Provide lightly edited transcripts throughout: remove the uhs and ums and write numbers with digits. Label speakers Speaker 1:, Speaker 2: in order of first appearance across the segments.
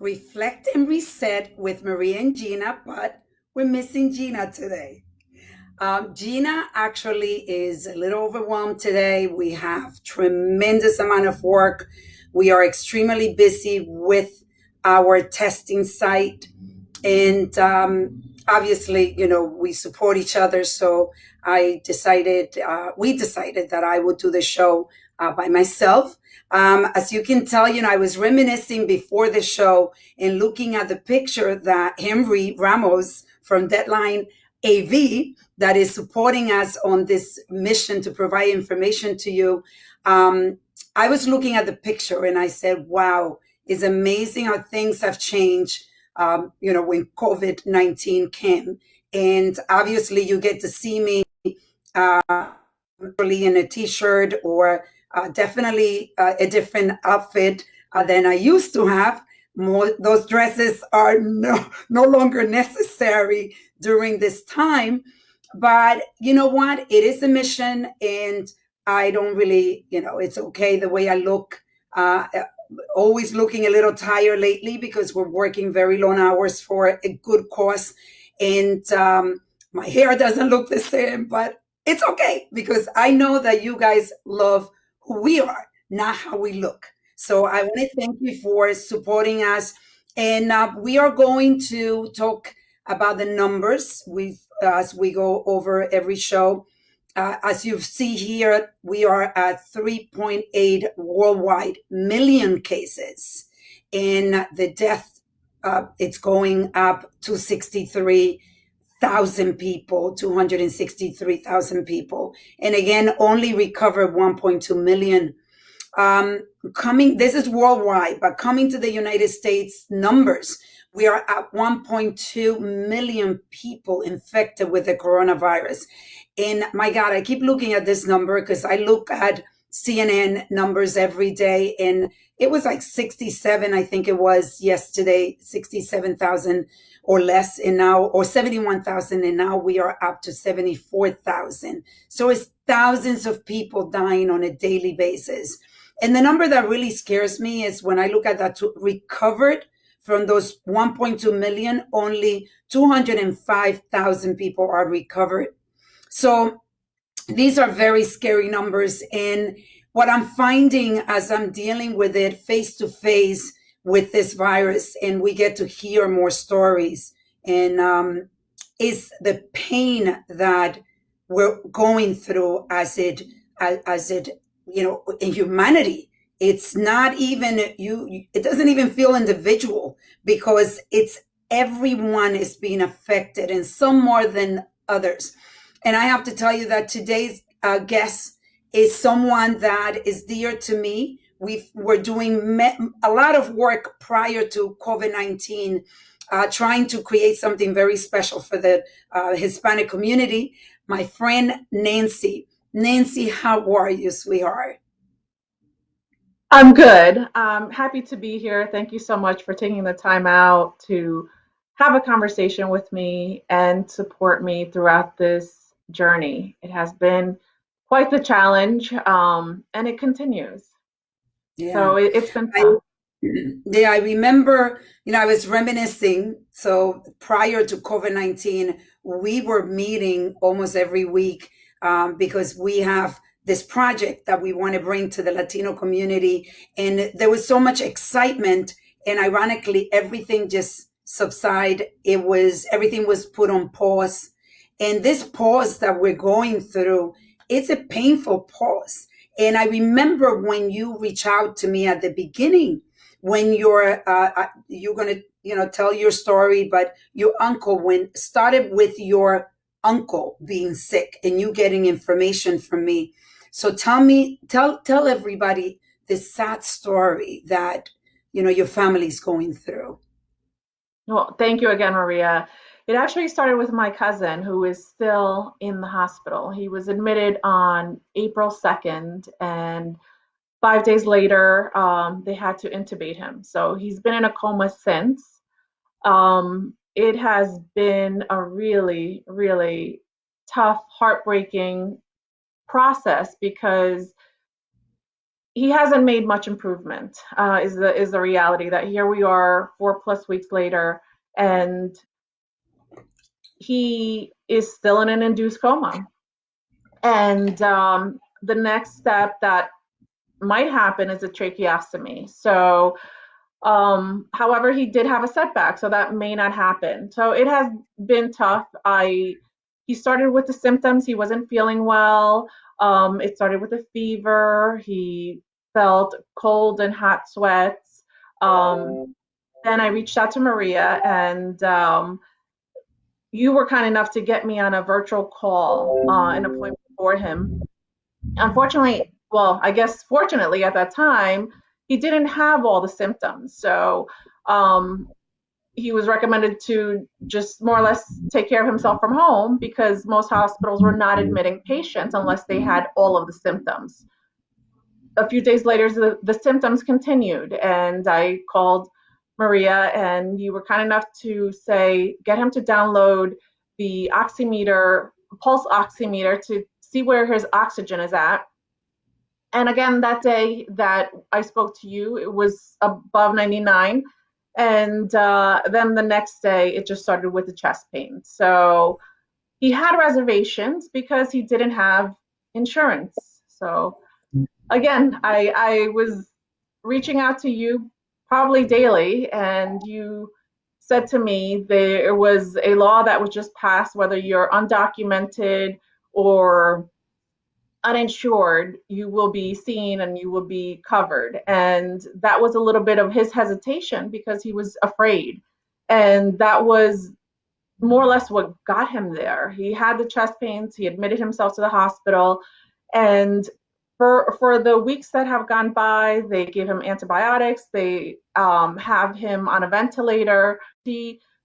Speaker 1: Reflect and Reset with Maria and Gina, but we're missing Gina today. Gina actually is a little overwhelmed today. We have tremendous amount of work. We are extremely busy with our testing site, and obviously, we support each other. So we decided that I would do the show by myself. As you can tell, I was reminiscing before the show and looking at the picture that Henry Ramos from Deadline AV, that is supporting us on this mission to provide information to you. I was looking at the picture and I said, wow, it's amazing how things have changed, when COVID-19 came. And obviously, you get to see me in a t-shirt or definitely a different outfit than I used to have. More, those dresses are no longer necessary during this time. But you know what? It is a mission, and I don't really, it's okay the way I look. Always looking a little tired lately because we're working very long hours for a good cause. And my hair doesn't look the same, but it's okay because I know that you guys love who we are, not how we look. So I want to thank you for supporting us. And we are going to talk about the numbers as we go over every show. As you see here, we are at 3.8 worldwide million cases. And the death, it's going up to 63,000 people, 263,000 people. And again, only recovered 1.2 million. This is worldwide, but coming to the United States numbers, we are at 1.2 million people infected with the coronavirus. And my God, I keep looking at this number because I look at CNN numbers every day, and it was like 67, I think it was yesterday, 67,000 or less, and now, or 71,000, and now we are up to 74,000. So it's thousands of people dying on a daily basis. And the number that really scares me is when I look at that recovered from those 1.2 million, only 205,000 people are recovered. So these are very scary numbers. And what I'm finding as I'm dealing with it face to face with this virus, and we get to hear more stories, and is the pain that we're going through as it, in humanity. It's not even it doesn't even feel individual because it's everyone is being affected, and some more than others. And I have to tell you that today's guest is someone that is dear to me. We're doing a lot of work prior to COVID-19, trying to create something very special for the Hispanic community. My friend Nancy. Nancy, how are you, sweetheart?
Speaker 2: I'm good. Happy to be here. Thank you so much for taking the time out to have a conversation with me and support me throughout this journey. It has been quite the challenge, and it continues.
Speaker 1: Yeah.
Speaker 2: So it's been
Speaker 1: I,
Speaker 2: tough.
Speaker 1: yeah, I remember, I was reminiscing. So prior to COVID-19, we were meeting almost every week because we have this project that we want to bring to the Latino community. And there was so much excitement. And ironically, everything just subsided. Everything was put on pause. And this pause that we're going through, it's a painful pause. And I remember when you reach out to me at the beginning, when you're going to tell your story, but your uncle when started with your uncle being sick and you getting information from me. So tell everybody this sad story that your family's going through.
Speaker 2: Well, thank you again, Maria. It actually started with my cousin who is still in the hospital. He was admitted on April 2nd, and 5 days later, they had to intubate him. So he's been in a coma since. It has been a really, really tough, heartbreaking process because he hasn't made much improvement. Is the reality that here we are 4+ weeks later, and he is still in an induced coma. And the next step that might happen is a tracheostomy. So, however, he did have a setback, so that may not happen. So it has been tough. He started with the symptoms. He wasn't feeling well. It started with a fever. He felt cold and hot sweats. Then I reached out to Maria, and you were kind enough to get me on a virtual call, an appointment for him. Unfortunately, well, I guess fortunately at that time, he didn't have all the symptoms. So um, he was recommended to just more or less take care of himself from home because most hospitals were not admitting patients unless they had all of the symptoms. A few days later, the symptoms continued, and I called Maria, and you were kind enough to say, get him to download the oximeter, pulse oximeter, to see where his oxygen is at. And again, that day that I spoke to you, it was above 99. And then the next day, it just started with the chest pain. So he had reservations because he didn't have insurance. So again, I was reaching out to you probably daily, and you said to me there was a law that was just passed, whether you're undocumented or uninsured, you will be seen and you will be covered. And that was a little bit of his hesitation because he was afraid. And that was more or less what got him there. He had the chest pains, he admitted himself to the hospital, and for the weeks that have gone by, they gave him antibiotics, they have him on a ventilator.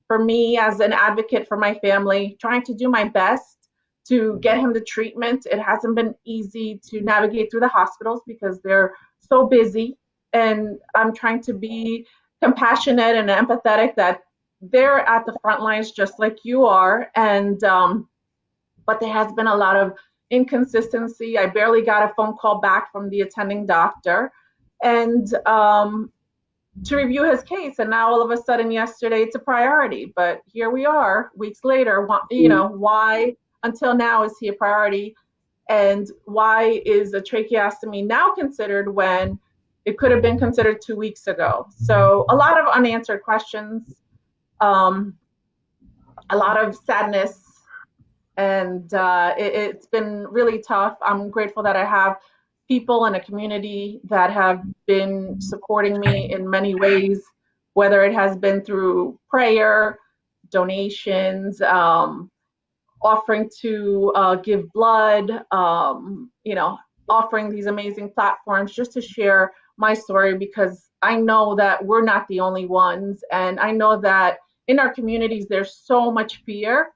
Speaker 2: For me, as an advocate for my family, trying to do my best to get him the treatment. It hasn't been easy to navigate through the hospitals because they're so busy, and I'm trying to be compassionate and empathetic that they're at the front lines just like you are. And but there has been a lot of inconsistency. I barely got a phone call back from the attending doctor, and to review his case. And now all of a sudden, yesterday, it's a priority. But here we are, weeks later. Why until now is he a priority, and why is a tracheostomy now considered when it could have been considered 2 weeks ago? So a lot of unanswered questions, um, a lot of sadness, and it's been really tough. I'm grateful that I have people in a community that have been supporting me in many ways, whether it has been through prayer, donations, offering to give blood, offering these amazing platforms just to share my story, because I know that we're not the only ones. And I know that in our communities, there's so much fear.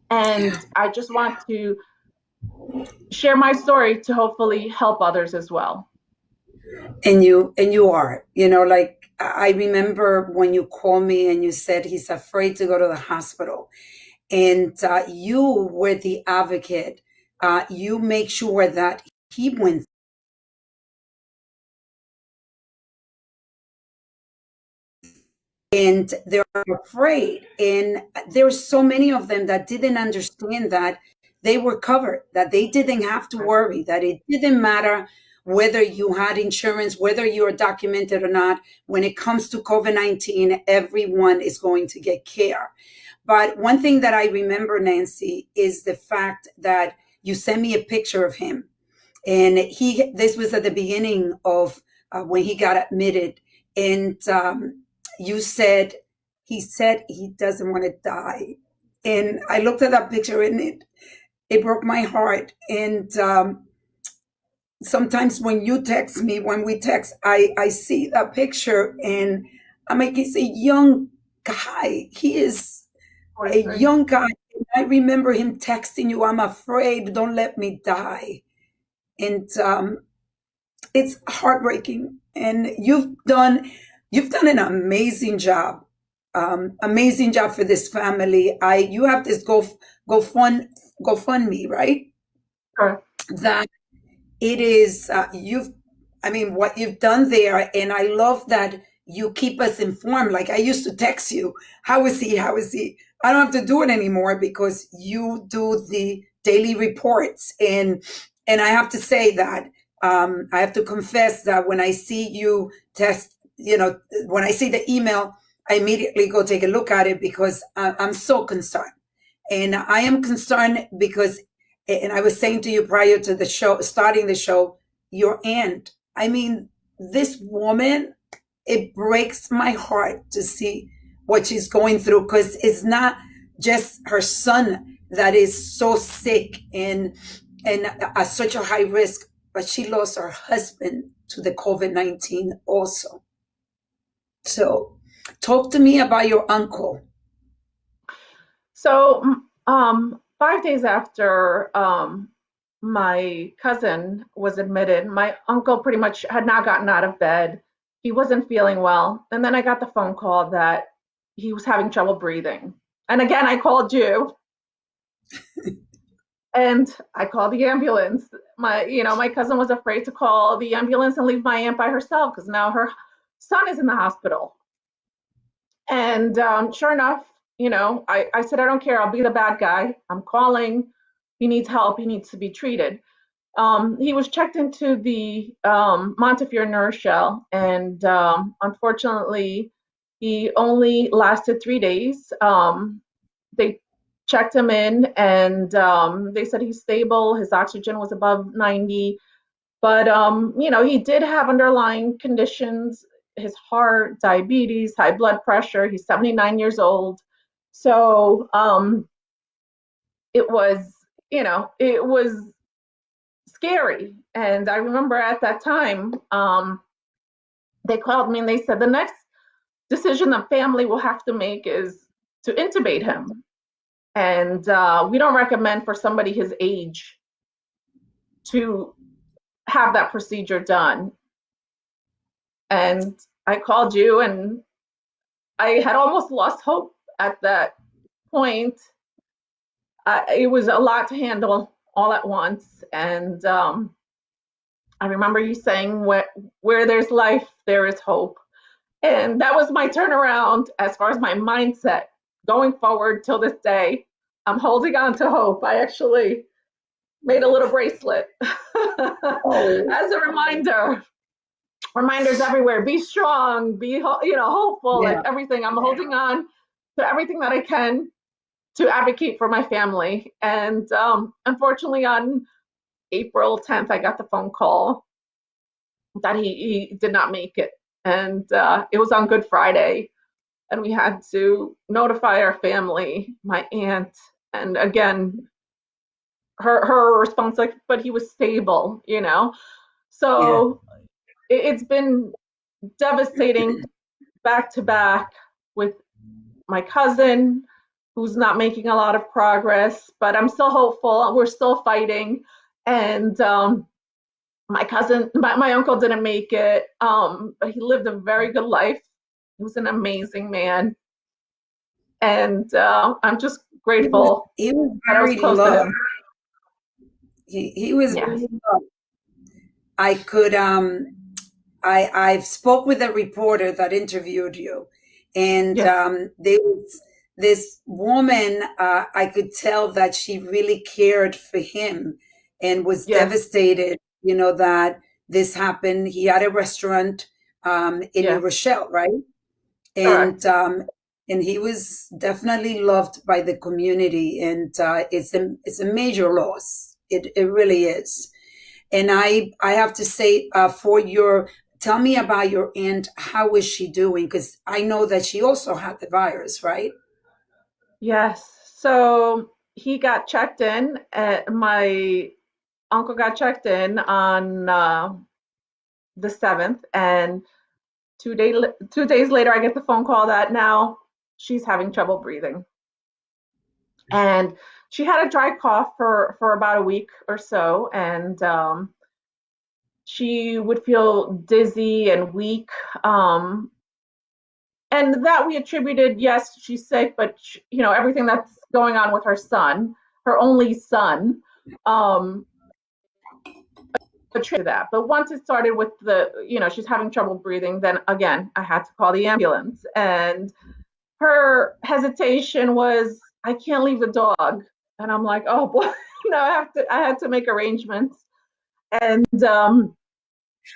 Speaker 2: And I just want to share my story to hopefully help others as well.
Speaker 1: And you are, like I remember when you called me and you said he's afraid to go to the hospital, and you were the advocate. You make sure that he went, and they're afraid. And there's so many of them that didn't understand that they were covered, that they didn't have to worry, that it didn't matter whether you had insurance, whether you're documented or not. When it comes to COVID-19, everyone is going to get care. But one thing that I remember, Nancy, is the fact that you sent me a picture of him. And this was at the beginning of when he got admitted. And you said, he said he doesn't want to die. And I looked at that picture, and it broke my heart. And sometimes when you text me, when we text, I see that picture, and I'm like, he's a young guy. He is a young guy. And I remember him texting you, I'm afraid, don't let me die. And it's heartbreaking. And you've done an amazing job for this family. You have this GoFundMe, right?
Speaker 2: Sure.
Speaker 1: That it is what you've done there, and I love that you keep us informed. Like I used to text you, how is he? I don't have to do it anymore because you do the daily reports, and I have to say that I have to confess that when I see you test, when I see the email, I immediately go take a look at it because I'm so concerned. And I am concerned because, and I was saying to you prior to the show, starting the show, your aunt, I mean, this woman, it breaks my heart to see what she's going through because it's not just her son that is so sick and at such a high risk, but she lost her husband to the COVID-19 also. So, talk to me about your uncle.
Speaker 2: So, 5 days after my cousin was admitted, my uncle pretty much had not gotten out of bed. He wasn't feeling well. And then I got the phone call that he was having trouble breathing. And again, I called you and I called the ambulance. My cousin was afraid to call the ambulance and leave my aunt by herself because now her son is in the hospital. And sure enough, I said, I don't care. I'll be the bad guy. I'm calling. He needs help. He needs to be treated. He was checked into the Montefiore nurse shell, and unfortunately, he only lasted 3 days. They checked him in, and they said he's stable. His oxygen was above 90, but he did have underlying conditions: his heart, diabetes, high blood pressure. He's 79 years old, so it was, it was scary. And I remember at that time, they called me and they said the next decision the family will have to make is to intubate him. And we don't recommend for somebody his age to have that procedure done. And I called you, and I had almost lost hope at that point. It was a lot to handle all at once. And I remember you saying, where there's life, there is hope. And that was my turnaround as far as my mindset going forward till this day. I'm holding on to hope. I actually made a little bracelet
Speaker 1: Oh,
Speaker 2: as a reminder. Reminders everywhere. Be strong. Be hopeful. Like
Speaker 1: yeah,
Speaker 2: everything. I'm holding on to everything that I can to advocate for my family. And unfortunately, on April 10th, I got the phone call that he did not make it. And it was on Good Friday. And we had to notify our family, my aunt, and again, her response, like, but he was stable.
Speaker 1: yeah,
Speaker 2: So it's been devastating back to back with my cousin, who's not making a lot of progress, but I'm still hopeful. We're still fighting. And my uncle didn't make it, but he lived a very good life. He was an amazing man. And I'm just grateful
Speaker 1: he was
Speaker 2: that I was
Speaker 1: very
Speaker 2: close to
Speaker 1: loved.
Speaker 2: him.
Speaker 1: He was
Speaker 2: Yes.
Speaker 1: very loved. I could I spoke with a reporter that interviewed you, and
Speaker 2: Yes.
Speaker 1: there was this woman. I could tell that she really cared for him and was
Speaker 2: Yes.
Speaker 1: devastated. That this happened. He had a restaurant in New
Speaker 2: Yes.
Speaker 1: Rochelle, right? And
Speaker 2: Correct.
Speaker 1: he was definitely loved by the community, and it's a major loss. It really is. And I have to say, tell me about your aunt. How is she doing? Because I know that she also had the virus, right?
Speaker 2: Yes. So he got checked in. My uncle got checked in on the 7th, and 2 days later, I get the phone call that now she's having trouble breathing. And she had a dry cough for about a week or so, and she would feel dizzy and weak. Um, and that we attributed, yes, she's sick, but everything that's going on with her son, her only son. Um, attribute that. But once it started with she's having trouble breathing, then again, I had to call the ambulance. And her hesitation was, I can't leave the dog. And I'm like, oh boy, no, I had to make arrangements. And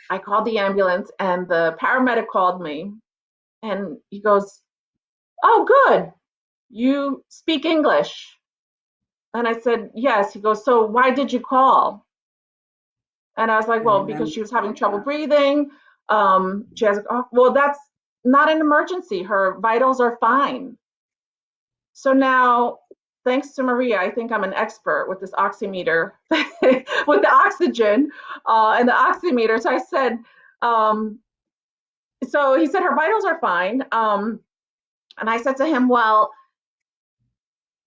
Speaker 2: I called the ambulance, and the paramedic called me, and he goes, oh, good. You speak English. And I said, yes. He goes, so why did you call? And I was like,
Speaker 1: I
Speaker 2: well, because
Speaker 1: remember.
Speaker 2: she was having trouble breathing. She has, oh, well, that's not an emergency. Her vitals are fine. So now, thanks to Maria, I think I'm an expert with this oximeter, with the oxygen and the oximeter. So I said, so he said her vitals are fine. And I said to him, well,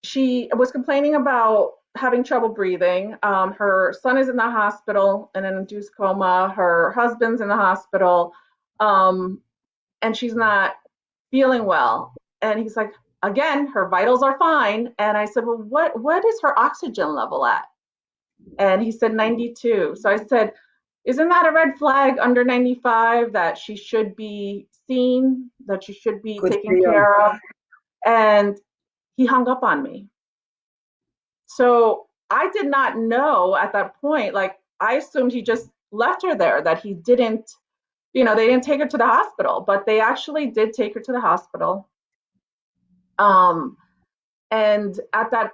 Speaker 2: she was complaining about having trouble breathing. Her son is in the hospital in an induced coma. Her husband's in the hospital, and she's not feeling well. And he's like, again, her vitals are fine. And I said, well, what is her oxygen level at? And he said 92. So I said, isn't that a red flag under 95 that she should be seen, that she should be
Speaker 1: Good for
Speaker 2: taken
Speaker 1: you.
Speaker 2: care of? And he hung up on me. So I did not know at that point, like I assumed he just left her there, that he didn't, they didn't take her to the hospital, but they actually did take her to the hospital. And at that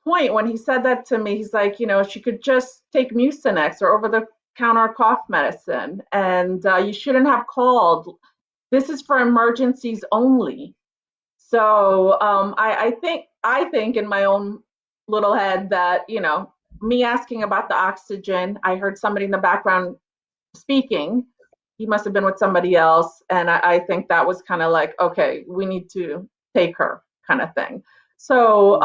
Speaker 2: point, when he said that to me, he's like, she could just take Mucinex or over-the-counter cough medicine, and you shouldn't have called. This is for emergencies only. So I think in my own little head that, me asking about the oxygen, I heard somebody in the background speaking. He must have been with somebody else. And I think that was kind of like, okay, we need to take her kind of thing. So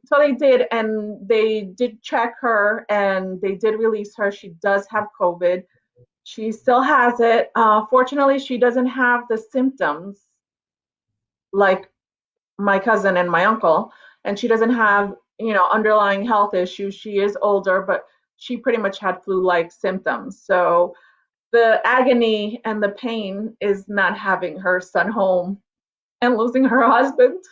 Speaker 2: so they did, and they did check her, and they did release her. She does have COVID. She still has it. Fortunately, she doesn't have the symptoms like my cousin and my uncle, and she doesn't have underlying health issues. She is older, but she pretty much had flu-like symptoms. So the agony and the pain is not having her son home and losing her husband.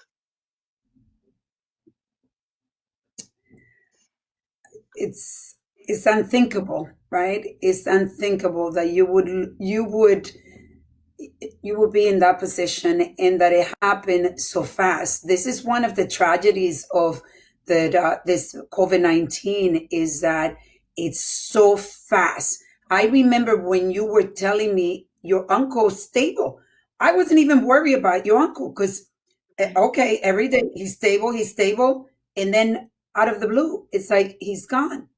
Speaker 1: It's unthinkable, right? It's unthinkable that you would be in that position and that it happened so fast. This is one of the tragedies of this COVID-19, is that it's so fast. I remember when you were telling me your uncle's stable. I wasn't even worried about your uncle because, okay, every day he's stable. And then out of the blue, it's like he's gone.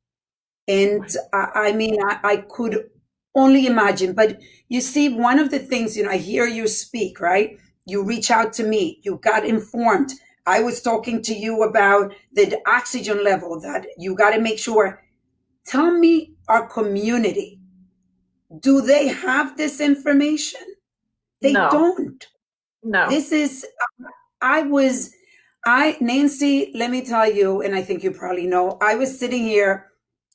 Speaker 1: And I mean, I could only imagine. But you see, one of the things, I hear you speak, right? You reach out to me, you got informed. I was talking to you about the oxygen level that you got to make sure. Tell me, our community, do they have this information? They
Speaker 2: No,
Speaker 1: don't.
Speaker 2: no.
Speaker 1: This is, Nancy, let me tell you, and I think you probably know, I was sitting here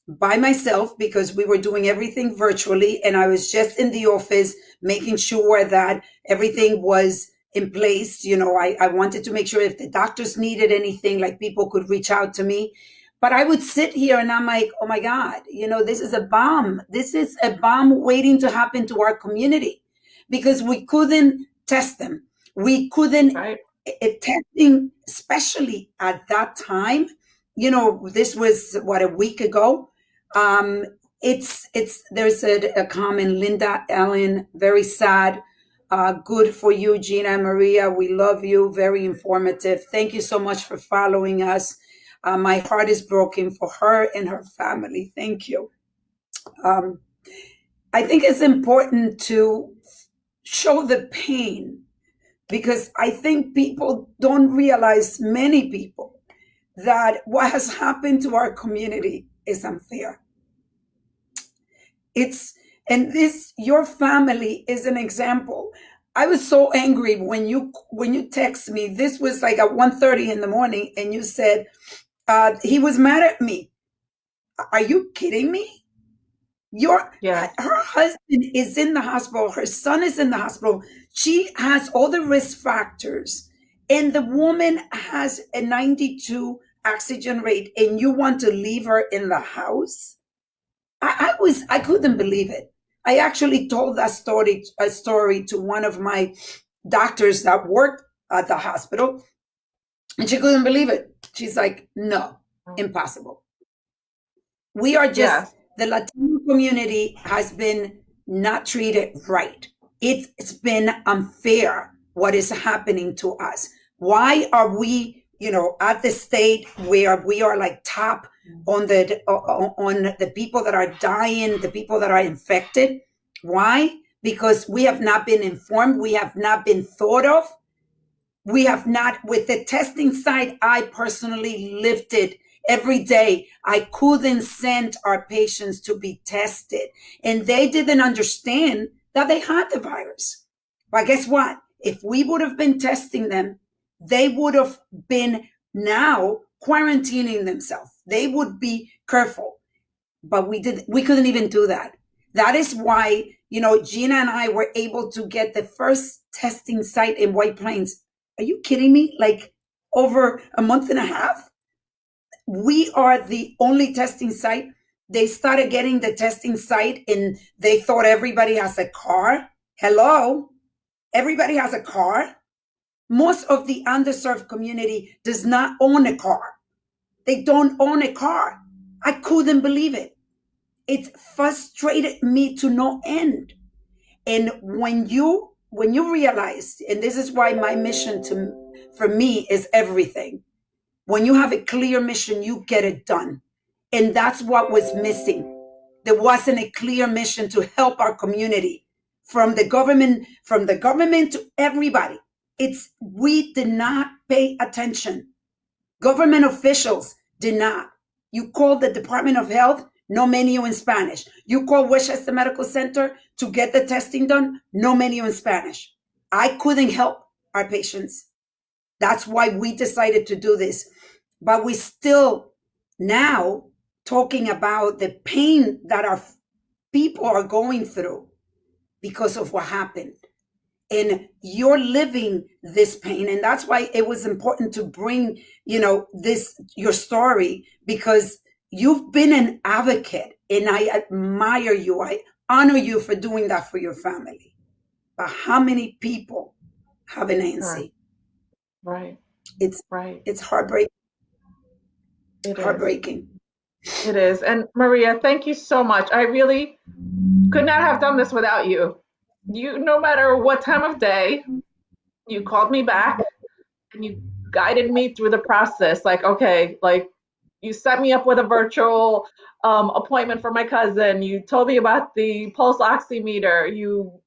Speaker 1: by myself because we were doing everything virtually, and I was just in the office making sure that everything was in place. I wanted to make sure if the doctors needed anything, like people could reach out to me. But I would sit here and I'm like, oh my God, this is a bomb. This is a bomb waiting to happen to our community because we couldn't test them. We couldn't,
Speaker 2: Right.
Speaker 1: testing, especially at that time. This was a week ago. There's a comment, Linda Allen, very sad. Good for you, Gina and Maria. We love you. Very informative. Thank you so much for following us. My heart is broken for her and her family. Thank you. I think it's important to show the pain because I think people don't realize, many people, that what has happened to our community is unfair. Your family is an example. I was so angry when you text me. This was like at 1:30 in the morning, and you said he was mad at me. Are you kidding me?
Speaker 2: Yes.
Speaker 1: Her husband is in the hospital, her son is in the hospital. She has all the risk factors, and the woman has a 92 oxygen rate, and you want to leave her in the house? I couldn't believe it. I actually told that story to one of my doctors that worked at the hospital, and she couldn't believe it. She's like, no, impossible. We are just,
Speaker 2: Yes.
Speaker 1: the Latino community has been not treated right. It's been unfair what is happening to us. Why are we, at the state where we are like top on the people that are dying, the people that are infected? Why? Because we have not been informed, we have not been thought of, we have not, with the testing side, I personally lived it every day. I couldn't send our patients to be tested, and they didn't understand that they had the virus. But guess what? If we would have been testing them, they would have been now quarantining themselves. They would be careful. But we couldn't even do that. That is why, Gina and I were able to get the first testing site in White Plains. Are you kidding me? Like, over a month and a half? We are the only testing site. They started getting the testing site and they thought everybody has a car. Hello? Everybody has a car. Most of the underserved community does not own a car. They don't own a car. I couldn't believe it. It frustrated me to no end. And when you realize, and this is why my mission for me is everything. When you have a clear mission, you get it done. And that's what was missing. There wasn't a clear mission to help our community, from the government to everybody. We did not pay attention. Government officials did not. You call the Department of Health, no menu in Spanish. You call Westchester Medical Center to get the testing done, no menu in Spanish. I couldn't help our patients. That's why we decided to do this. But we still now talking about the pain that our people are going through because of what happened. And you're living this pain. And that's why it was important to bring, your story, because you've been an advocate and I admire you. I honor you for doing that for your family. But how many people have an
Speaker 2: Right.
Speaker 1: ANC?
Speaker 2: Right.
Speaker 1: It's
Speaker 2: Right.
Speaker 1: it's heartbreaking.
Speaker 2: It is.
Speaker 1: Heartbreaking.
Speaker 2: It is. And Maria, thank you so much. I really could not have done this without you. You, no matter what time of day, you called me back and you guided me through the process. Like, okay, like you set me up with a virtual appointment for my cousin. You told me about the pulse oximeter. You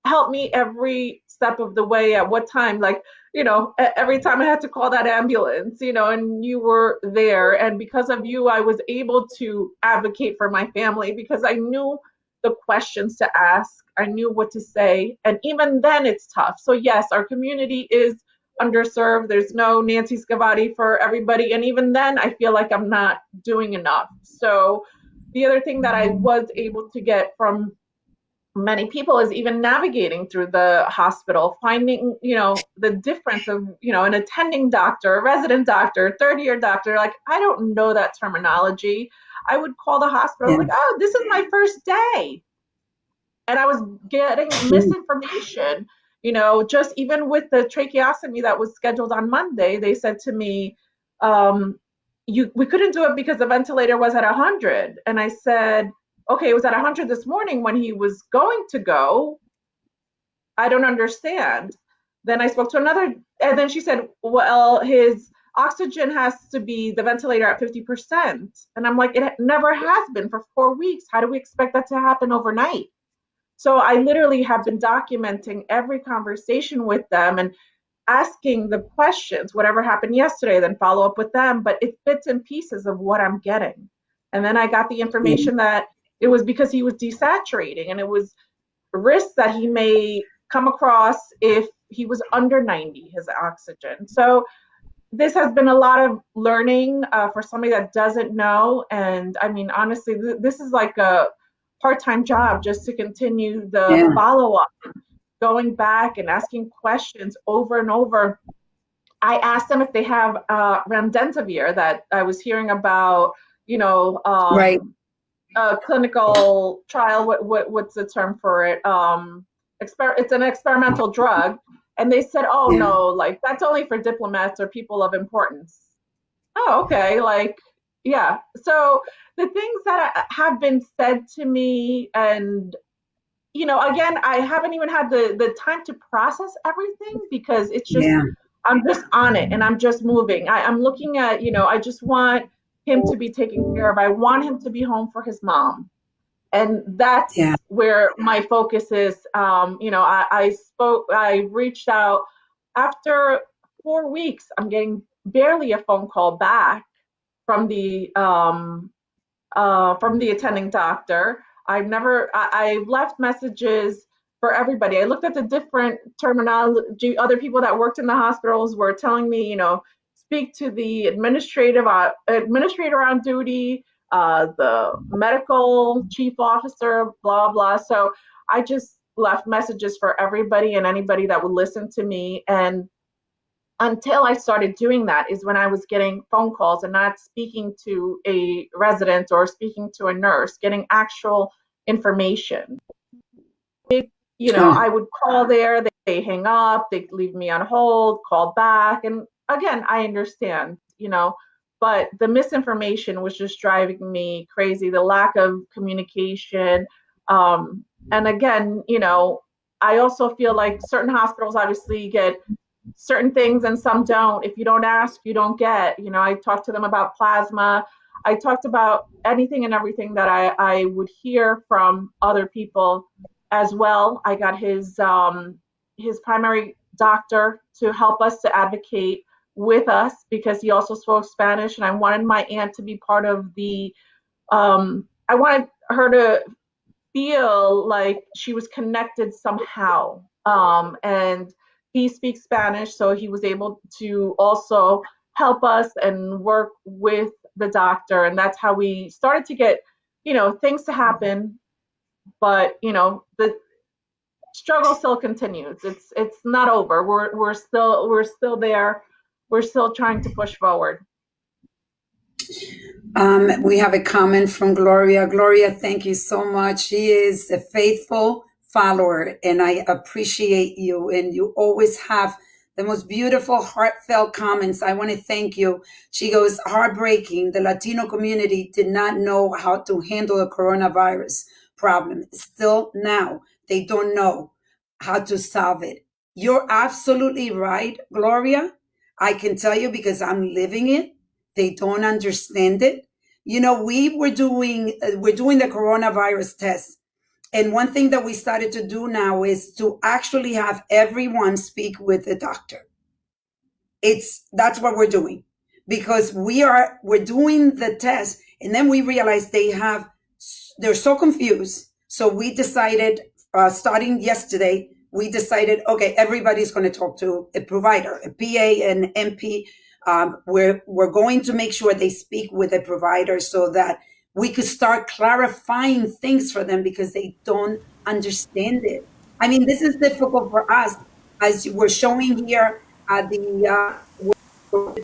Speaker 2: helped me every step of the way at what time, like, every time I had to call that ambulance, and you were there. And because of you, I was able to advocate for my family because I knew the questions to ask, I knew what to say. And even then, it's tough. So, yes, our community is underserved. There's no Nancy Scovatti for everybody. And even then, I feel like I'm not doing enough. So, the other thing that I was able to get from many people is even navigating through the hospital, finding, the difference of, an attending doctor, a resident doctor, third year doctor. Like, I don't know that terminology. I would call the hospital,
Speaker 1: Yeah.
Speaker 2: like, oh, this is my first day. And I was getting misinformation, just even with the tracheostomy that was scheduled on Monday, they said to me, we couldn't do it because the ventilator was at 100. And I said, okay, it was at 100 this morning when he was going to go. I don't understand. Then I spoke to another, and then she said, well, his oxygen has to be the ventilator at 50%. And I'm like, it never has been for 4 weeks. How do we expect that to happen overnight? So I literally have been documenting every conversation with them and asking the questions, whatever happened yesterday, then follow up with them. But it fits in pieces of what I'm getting. And then I got the
Speaker 1: Yeah.
Speaker 2: information that it was because he was desaturating and it was risks that he may come across if he was under 90, his oxygen. So this has been a lot of learning for somebody that doesn't know. And I mean, honestly, this is like a part-time job just to continue the
Speaker 1: Yeah.
Speaker 2: follow-up, going back and asking questions over and over. I asked them if they have remdesivir that I was hearing about, you know,
Speaker 1: Right.
Speaker 2: a clinical trial. What's the term for it? It's an experimental drug. And they said, oh
Speaker 1: Yeah.
Speaker 2: no, like that's only for diplomats or people of importance. Oh, okay. Like, yeah. So the things that have been said to me, and again, I haven't even had the time to process everything because it's just
Speaker 1: Yeah.
Speaker 2: I'm just on it and I'm just moving. I'm looking at, I just want him to be taken care of. I want him to be home for his mom. And
Speaker 1: Yeah.
Speaker 2: that's where my focus is. I reached out after 4 weeks. I'm getting barely a phone call back from the attending doctor. I left messages for everybody. I looked at the different terminology. Other people that worked in the hospitals were telling me, speak to the administrator on duty, the medical chief officer, blah, blah. So I just left messages for everybody and anybody that would listen to me. And until I started doing that is when I was getting phone calls and not speaking to a resident or speaking to a nurse, getting actual information.
Speaker 1: Oh,
Speaker 2: I would call there, they hang up, they leave me on hold, call back. And again, I understand, but the misinformation was just driving me crazy, the lack of communication. And again, I also feel like certain hospitals obviously get certain things and some don't. If you don't ask, you don't get. I talked to them about plasma. I talked about anything and everything that I would hear from other people as well. I got his primary doctor to help us to advocate with us because he also spoke Spanish, and I wanted my aunt to be part of the. I wanted her to feel like she was connected somehow. And he speaks Spanish, so he was able to also help us and work with the doctor. And that's how we started to get, things to happen. But, the struggle still continues. It's not over. We're still there. We're still trying to push forward.
Speaker 1: we have a comment from Gloria. Gloria, thank you so much. She is a faithful follower, and I appreciate you. And you always have the most beautiful, heartfelt comments. I want to thank you. She goes, heartbreaking. The Latino community did not know how to handle the coronavirus problem. Still now, they don't know how to solve it. You're absolutely right, Gloria. I can tell you because I'm living it. They don't understand it. We're doing the coronavirus test. And one thing that we started to do now is to actually have everyone speak with the doctor. That's what we're doing because we're doing the test, and then we realize they're so confused. So we decided, starting yesterday, we decided, okay, everybody's going to talk to a provider, a PA and MP. We're going to make sure they speak with a provider so that we could start clarifying things for them because they don't understand it. I mean, this is difficult for us, as we're showing here. The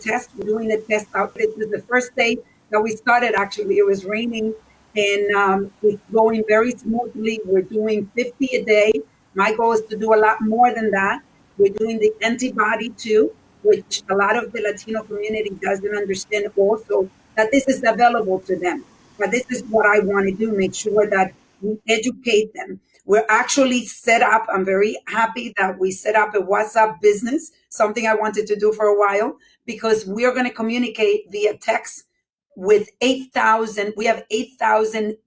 Speaker 1: test. We're doing the test out. This is the first day that we started. Actually, it was raining, and it's going very smoothly. We're doing 50 a day. My goal is to do a lot more than that. We're doing the antibody too, which a lot of the Latino community doesn't understand also that this is available to them. But this is what I want to do, make sure that we educate them. We're actually set up. I'm very happy that we set up a WhatsApp business, something I wanted to do for a while, because we are going to communicate via text with 8,000. We have 8,000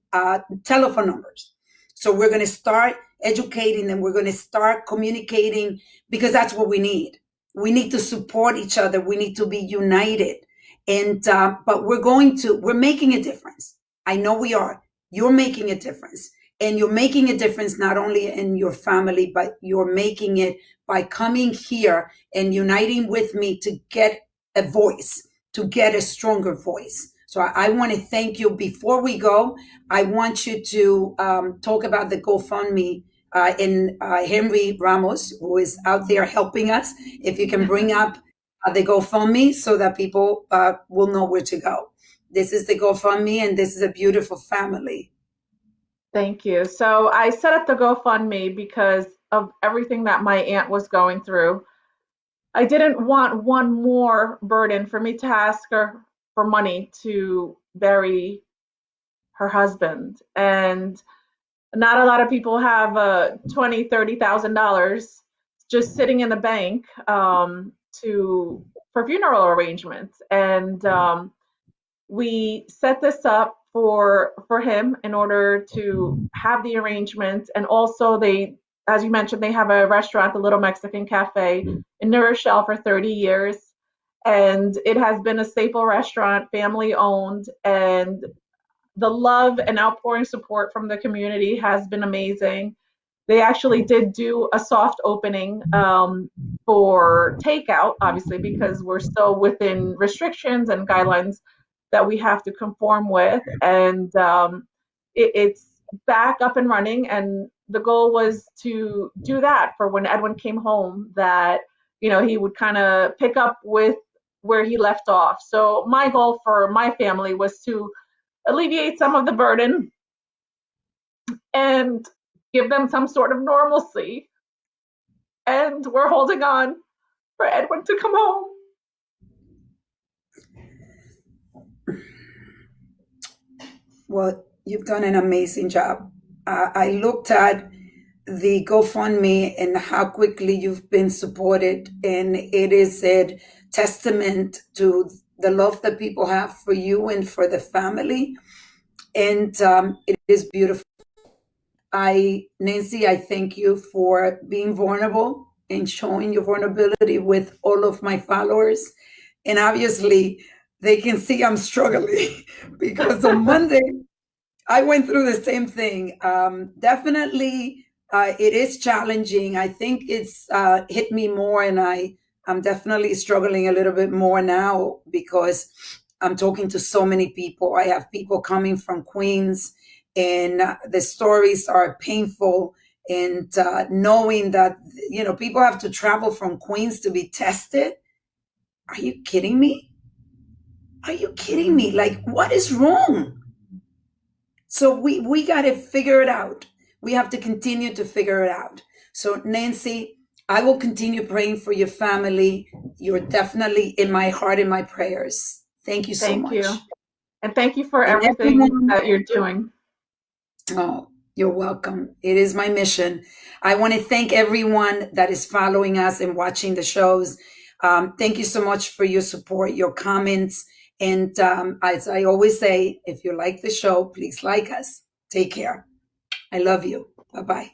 Speaker 1: telephone numbers. So we're going to start educating them. We're going to start communicating because that's what we need. We need to support each other. We need to be united. And, but we're making a difference. I know we are. You're making a difference. And you're making a difference not only in your family, but you're making it by coming here and uniting with me to get a voice, to get a stronger voice. So I want to thank you. Before we go, I want you to talk about the GoFundMe in Henry Ramos, who is out there helping us. If you can bring up the GoFundMe so that people will know where to go. This is the GoFundMe, and this is a beautiful family.
Speaker 2: Thank you. So I set up the GoFundMe because of everything that my aunt was going through. I didn't want one more burden for me to ask her for money to bury her husband. And not a lot of people have $20,000, $30,000 just sitting in the bank to for funeral arrangements. And we set this up for him in order to have the arrangements. And also, they, as you mentioned, they have a restaurant, the Little Mexican Cafe, in New Rochelle for 30 years. And it has been a staple restaurant, family owned, and the love and outpouring support from the community has been amazing. They actually did do a soft opening for takeout, obviously, because we're still within restrictions and guidelines that we have to conform with. And it's back up and running. And the goal was to do that for when Edwin came home, that, you know, he would kind of pick up with where he left off. So my goal for my family was to alleviate some of the burden and give them some sort of normalcy. And we're holding on for Edwin to come home.
Speaker 1: Well, you've done an amazing job. I looked at the GoFundMe and how quickly you've been supported, and it is a testament to the love that people have for you and for the family. And it is beautiful. Nancy, I thank you for being vulnerable and showing your vulnerability with all of my followers. And obviously, they can see I'm struggling because on Monday, I went through the same thing. Definitely, it is challenging. I think it's hit me more, and I'm definitely struggling a little bit more now because I'm talking to so many people. I have people coming from Queens, and the stories are painful. And knowing that, you know, people have to travel from Queens to be tested. Are you kidding me? Are you kidding me? Like, what is wrong? So we got to figure it out. We have to continue to figure it out. So Nancy, I will continue praying for your family. You're definitely in my heart, in my prayers. Thank you so
Speaker 2: Thank
Speaker 1: much.
Speaker 2: you. And thank you for
Speaker 1: And
Speaker 2: everything
Speaker 1: everyone,
Speaker 2: that you're doing.
Speaker 1: oh, you're welcome. It is my mission. I want to thank everyone that is following us and watching the shows. Thank you so much for your support, your comments. And as I always say, if you like the show, please like us. Take care. I love you. Bye bye.